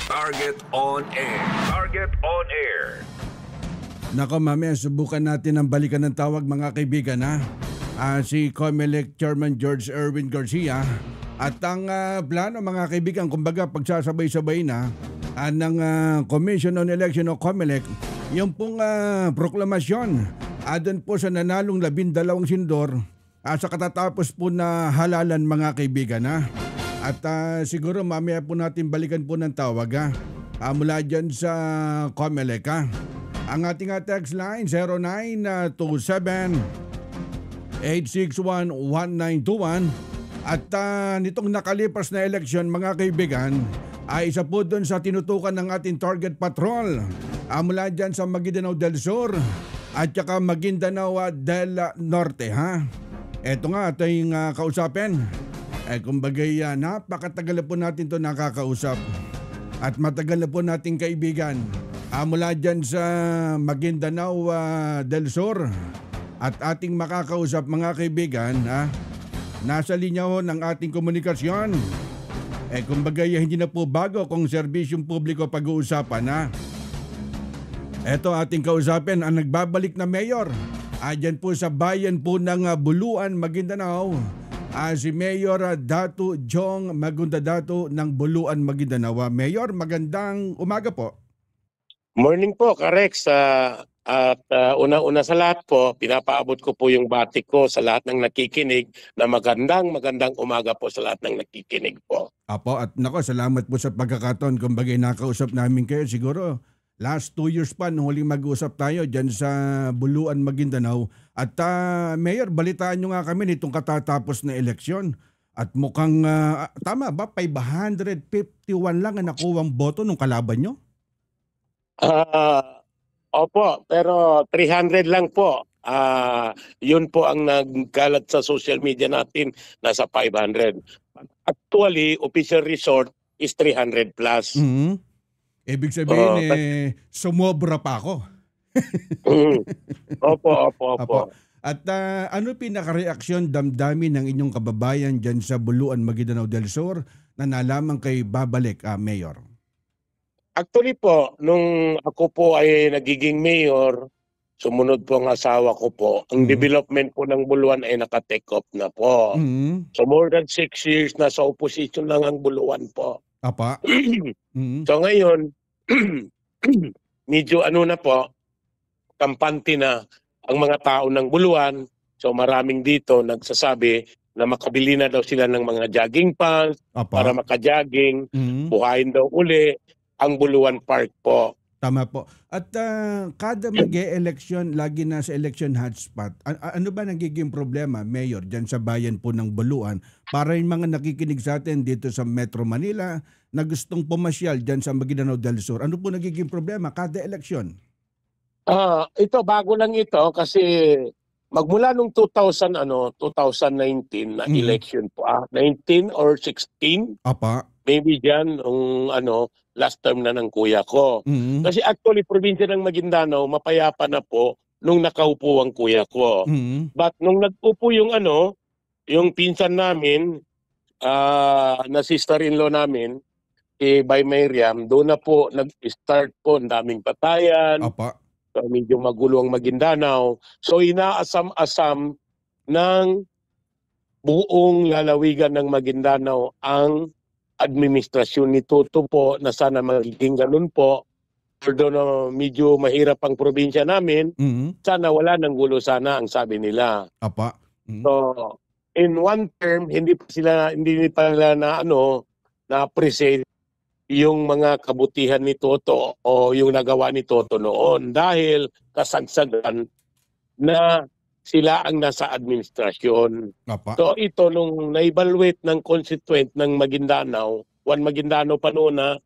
Target on air. Target on air. Nako mamaya, subukan natin ang balikan ng tawag mga kaibigan ha. Si COMELEC Chairman George Erwin Garcia. At ang plano mga kaibigan, kumbaga pagsasabay-sabay na ng Commission on Election o COMELEC, yung pong proklamasyon doon po sa nanalong 12 senador sa katatapos po na halalan mga kaibigan ha. At siguro mamaya po natin balikan po ng tawag mula dyan sa COMELEC ha. Ang ating text line 0927-861-1921. At nitong nakalipas na eleksyon mga kaibigan ay isa po doon sa tinutukan ng ating target patrol mula dyan sa Maguindanao del Sur at saka Maguindanao del Norte ha. Eto nga ating kausapin. Kumbagay napakatagal na po natin to nakakausap at matagal na po nating kaibigan mula dyan sa Maguindanao del Sur at ating makakausap mga kaibigan nasa linya ho ng ating komunikasyon. Kumbaga hindi na po bago kung serbisyong publiko pag-uusapan Eto ating kausapin ang nagbabalik na mayor dyan po sa bayan po ng Buluan, Maguindanao. Si Mayor Datu Jong Magundadato ng Buluan, Maguindanao. Mayor, magandang umaga po. Morning po, Karex. At una-una sa lahat po, pinapaabot ko po yung batik ko sa lahat ng nakikinig na magandang umaga po sa lahat ng nakikinig po. Apo, at nako, salamat po sa pagkakataon. Kumbaga nakausap namin kayo siguro last 2 years pa nung huling mag-usap tayo dyan sa Buluan, Maguindanao. At Mayor, balitaan nyo nga kami nitong katatapos na eleksyon. At mukhang, tama ba, 551 lang ang nakuwang boto nung kalaban nyo? Opo, pero 300 lang po. Yun po ang nagkalat sa social media natin, nasa 500. Actually, official resort is 300 plus. Mm-hmm. Ibig sabihin, sumobra pa ako. Opo. At ano pinaka-reaksyon damdamin ng inyong kababayan dyan sa Buluan, Maguindanao del Sur na nalaman kay babalik, Mayor? Actually po, nung ako po ay nagiging mayor, sumunod po ang asawa ko po. Ang development po ng Buluan ay naka-take off na po. So more than 6 years na sa opposition lang ang Buluan po. Apa? So ngayon, medyo na po, kampante na ang mga tao ng Buluan. So maraming dito nagsasabi na makabili na daw sila ng mga jogging pants para makajogging, buhayin daw uli ang Buluan Park po. Tama po. At kada mag-e-election, lagi na sa election hotspot, ano ba nagiging problema, Mayor, dyan sa bayan po ng Buluan para yung mga nakikinig sa atin dito sa Metro Manila na gustong pumasyal dyan sa Maguindanao del Sur? Ano po nagiging problema kada eleksyon? Ito, bago lang ito kasi magmula nung 2019 na election po. 19 or 16? Apa. Maybe dyan, last term na ng kuya ko. Kasi actually, probinsya ng Maguindanao, mapayapa na po nung nakaupo ang kuya ko. But nung nag-upo yung yung pinsan namin, na sister-in-law namin, by Miriam, doon na po nag-start po, ang daming patayan. Apa. So, medyo magulo ang Maguindanao. So, inaasam-asam ng buong lalawigan ng Maguindanao ang administrasyon ni Toto po na sana magiging ganun po. Although medyo mahirap ang probinsya namin, sana wala nang gulo sana ang sabi nila. Apa. So, in one term, hindi pa nila na-appreciate yung mga kabutihan ni Toto o yung nagawa ni Toto noon dahil kasagsagan na sila ang nasa administrasyon. Apa. So ito nung na-evaluate ng constituent ng Maguindanao, Juan Maguindano pa noon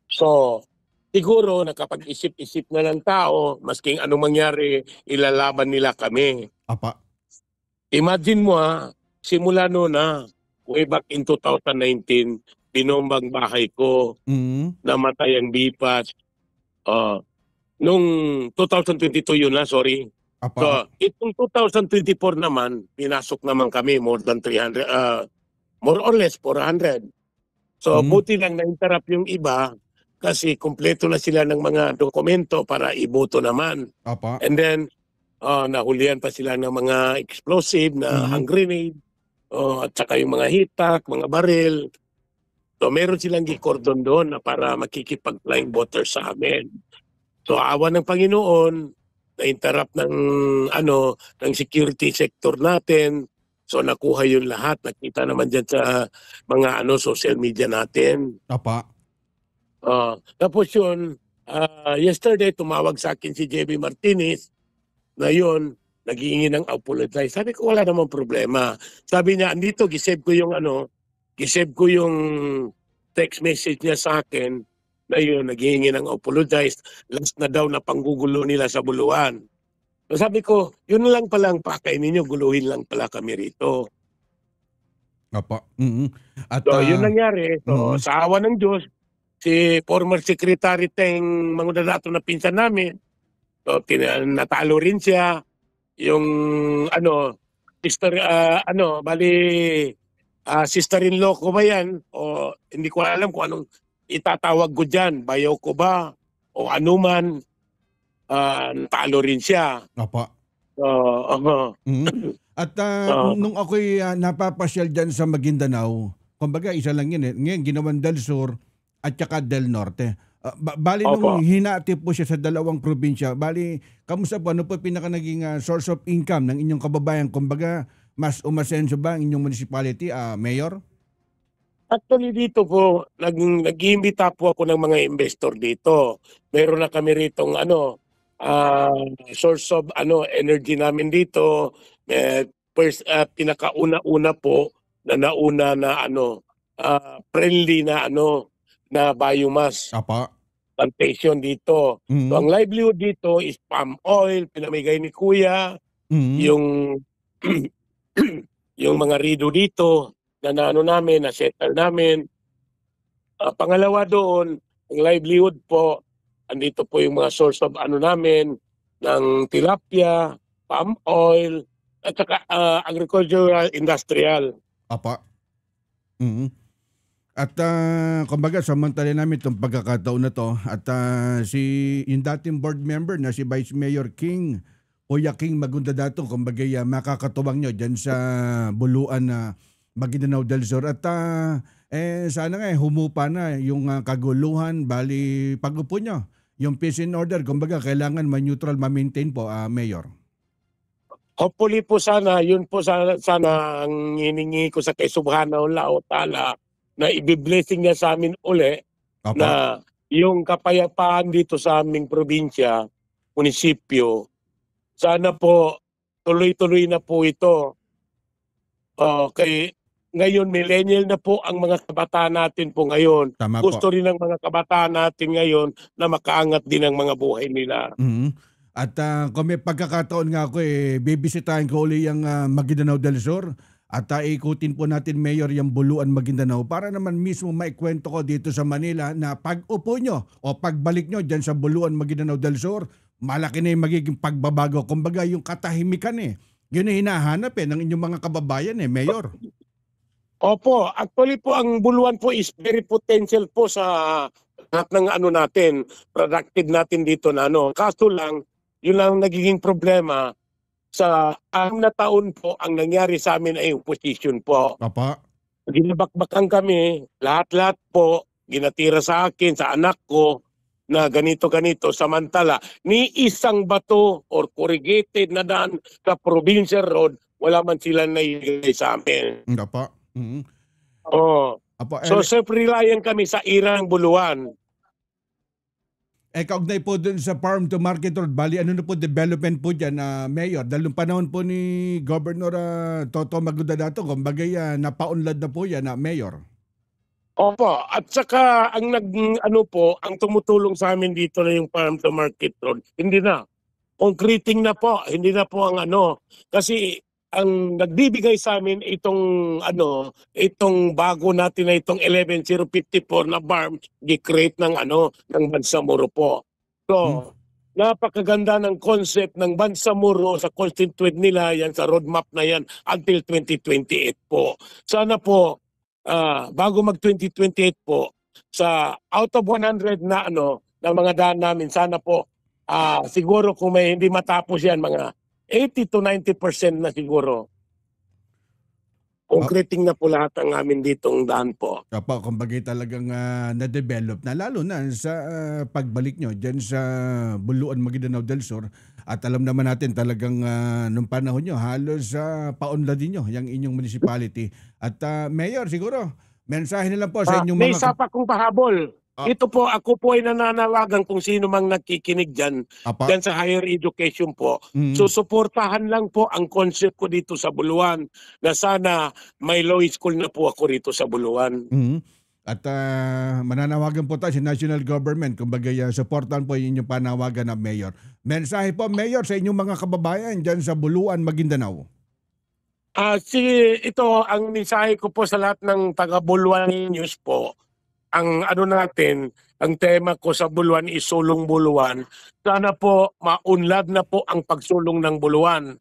So siguro nakapag-isip-isip na ng tao, masking anong mangyari, ilalaban nila kami. Apa. Imagine mo simula noon way back in 2019, binombang bahay ko, namatay ang bipas. Nung 2022 yun sorry. Apa. So, itong 2024 naman, pinasok naman kami more than 300, more or less 400. So buti lang na-interrupt yung iba kasi kumpleto na sila ng mga dokumento para iboto naman. Apa. And then nahulihan pa sila ng mga explosive na hand grenade at saka yung mga hitak, mga baril. So meron silang gikordon doon na para makikipag-flying voter sa amin. So awa ng Panginoon, na-interrupt ng security sector natin. So nakuha yung lahat. Nakita naman dyan sa mga social media natin. Apa. Tapos yun, yesterday tumawag sa akin si JB Martinez na yun, naghihingi ng apologize. Sabi ko wala namang problema. Sabi niya, andito gisave ko yung text message niya sa akin na yun, naghihingi ng apologize. Last na daw na panggugulo nila sa Buluan. So sabi ko, yun lang pala ang pakay ninyo, guluhin lang pala kami rito. Apa. At, so yun nangyari. So sa awa ng Diyos, si former Secretary Teng Mangudadato na pinsan namin, so natalo rin siya. Yung sister, sister-in-law ko ba yan? O hindi ko alam kung anong itatawag ko dyan. Bayaw ko ba? O anuman. Natalo rin siya. Apa. At nung ako'y napapasyal dyan sa Maguindanao, kumbaga isa lang yun ngayon ginawan Del Sur at saka Del Norte. Bali nung hinati po siya sa dalawang probinsya, bali kamusta po, ano po pinaka naging source of income ng inyong kababayan? Kumbaga mas umasenso ba ang inyong municipality, Mayor? Actually dito po, nag-iimbita po ako ng mga investor dito. Meron na kami ritong source of energy namin dito. First, pinakauna-una po na nauna na friendly na na biomass plantation dito. So ang livelihood dito is palm oil, pinamigay ni Kuya, yung yung mga rido dito na namin, na settle namin. Pangalawa doon, ang livelihood po, andito po yung mga source of namin, ng tilapia, palm oil, at saka agricultural, industrial. Apa. At kumbaga samantala namin itong pagkakataon na to at yung dating board member na si Vice Mayor King, Kuya King Magundadato, kumbaga makakatuwang nyo dyan sa Buluan na Maguindanao del Sur at sana nga humupa na yung kaguluhan, bali pag-upo nyo, yung peace and order, kumbaga kailangan ma-neutral, ma-maintain po, Mayor. Hopefully po sana, yun po sana ang hiningi ko sa kay Subhanahu wa Ta'ala na i-blessing niya sa amin uli na yung kapayapaan dito sa aming probinsya, munisipyo, sana po tuloy-tuloy na po ito. Ngayon, millennial na po ang mga kabataan natin po ngayon. Tama Gusto po. rin ng mga kabataan natin ngayon na makaangat din ang mga buhay nila. At kung may pagkakataon nga ako, bibisitahin ko uli yung Maguindanao del Sur. At ikutin po natin, Mayor, yung Buluan Maguindanao para naman mismo maikwento ko dito sa Manila na pag-upo nyo o pagbalik nyo dyan sa Buluan Maguindanao del Sur, malaki na yung magiging pagbabago. Kumbaga yung katahimikan yun ang hinahanap ng inyong mga kababayan Mayor. Opo, actually po ang Buluan po is very potential po sa lahat ng natin, productive natin dito na Kaso lang, yun lang nagiging problema. Sa 6 na taon po, ang nangyari sa amin ay yung position po. Papa. Ginabakbakan kami, lahat-lahat po, ginatira sa akin, sa anak ko, na ganito-ganito. Samantala, ni isang bato or corrugated na daan sa provincial road, wala man sila naibigay sa amin. Papa. So, self-reliant kami sa irang Buluan. Kaugnay po dun sa farm to market road, bali ano na po development po dyan, Mayor? Dahil nung panahon po ni Governor Toto Magundadato, kumbaga napaunlad na po yan, Mayor. Opo, at saka ang ang tumutulong sa amin dito na yung farm to market road, hindi na. Concreting na po, hindi na po ang kasi ang nagbibigay sa amin itong bago natin na itong 11054 na farm, gi-create ng ng Bangsamoro po. So, napakaganda ng concept ng Bangsamoro sa constituent nila yan, sa roadmap na yan until 2028 po. Sana po bago mag 2028 po, sa out of 100 na na mga daan namin, sana po siguro kung may hindi matapos yan, mga 80 to 90% na siguro. Concreting na po lahat ang amin ditong daan po. Opo, kumbaga talagang na-develop na, lalo na sa pagbalik nyo dyan sa Buluan, Maguindanao del Sur. At alam naman natin talagang nung panahon nyo, halos paunlad din nyo yung inyong municipality. At Mayor, siguro, mensahe na lang po sa inyong may mga... isa pa kong pahabol. Ito po, ako po ay nananawagan kung sino mang nakikinig dyan sa higher education po. Susuportahan lang po ang concept ko dito sa Buluan na sana may law school na po ako rito sa Buluan. At mananawagan po tayo sa national government, kumbaga supportan po yung inyong panawagan na Mayor. Mensahe po, Mayor, sa inyong mga kababayan dyan sa Buluan, Maguindanao. Ito ang mensahe ko po sa lahat ng taga-Buluan News po. Ang natin, ang tema ko sa Buluan is Sulong Buluan. Sana po maunlad na po ang pagsulong ng Buluan.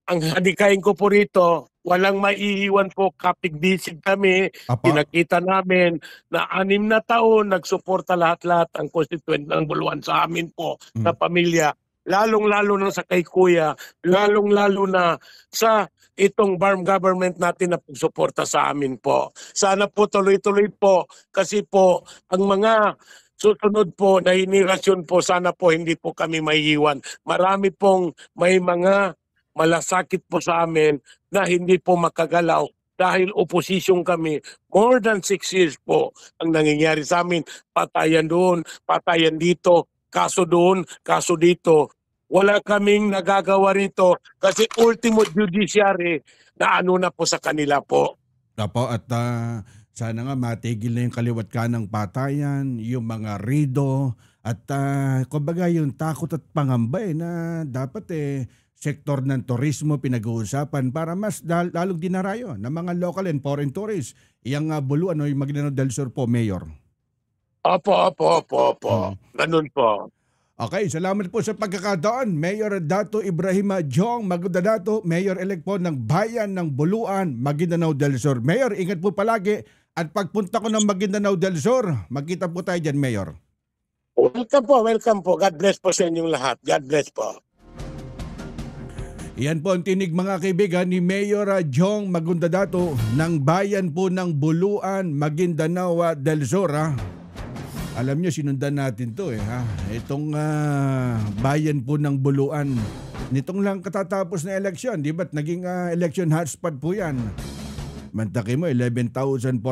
Ang hadikain ko po rito, walang maiiwan po, kapig-bisig kami. Pinakita namin na 6 na taon nagsuporta lahat-lahat ang constituent ng Buluan sa amin po na pamilya. Lalong-lalo na sa kay Kuya, lalong-lalo na sa itong barm government natin na pagsuporta sa amin po. Sana po tuloy-tuloy po kasi po ang mga susunod po na henerasyon po, sana po hindi po kami maiiwan. Marami pong may mga malasakit po sa amin na hindi po makagalaw dahil opposition kami. More than 6 years po ang nangyayari sa amin. Patayan doon, patayan dito, kaso doon, kaso dito. Wala kaming nagagawa rito kasi ultimo judiciary na na po sa kanila po. Opo, at sana nga matigil na yung kaliwat kanang patayan, yung mga rido, at kumbaga yung takot at pangamba na dapat sektor ng turismo pinag-uusapan para mas lalong dinarayo ng mga local and foreign tourists. Iyang Buluan o yung Maguindanao del Sur po, Mayor. Opo. Ganun po. Okay, salamat po sa pagkakataon. Mayor Dato Ibrahim Jong Magundadato, Mayor-elect po ng Bayan ng Buluan, Maguindanao del Sur. Mayor, ingat po palagi at pagpunta ko ng Maguindanao del Sur, magkita po tayo dyan, Mayor. Welcome po. God bless po sa inyong lahat. God bless po. Yan po ang tinig mga kaibigan ni Mayor Jong Magundadato ng Bayan po ng Buluan, Maguindanao del Sur. Alam nyo, sinundan natin to Itong bayan po ng Buluan. Nitong lang katatapos na eleksyon, di ba't naging election hotspot po yan? Mantaki mo, 11,428.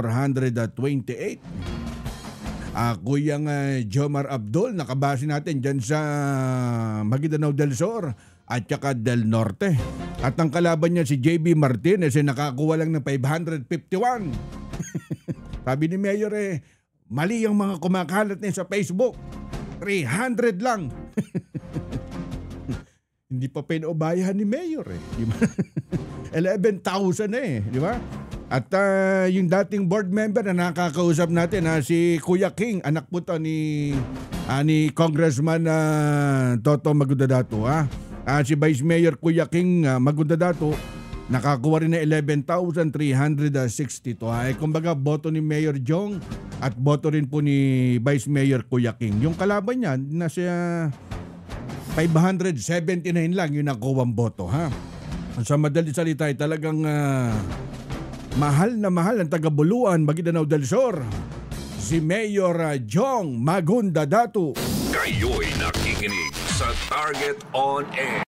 Kuyang Jomar Abdul, nakabase natin dyan sa Maguindanao del Sur at saka del Norte. At ang kalaban niya si JB Martinez nakakuha lang ng 551. Sabi ni Mayor mali yung mga kumakalat niya sa Facebook. 300 lang. Hindi pa pinaubayahan ni Mayor di ba? 11,000 di ba? At yung dating board member na nakakausap natin si Kuya King, anak po to ni Congressman Toto Magundadato si Vice Mayor Kuya King Magundadato nakakuha rin na 11,362. Kumbaga, boto ni Mayor Jong at boto rin po ni Vice Mayor Kuya King. Yung kalaban niya, nasa 579 lang yung nakuha ang boto. Sa madali salita, talagang mahal na mahal ang taga-Buluan, Maguindanao del Sur. Si Mayor Jong Magundadato. Kayo'y nakikinig sa Target On Air.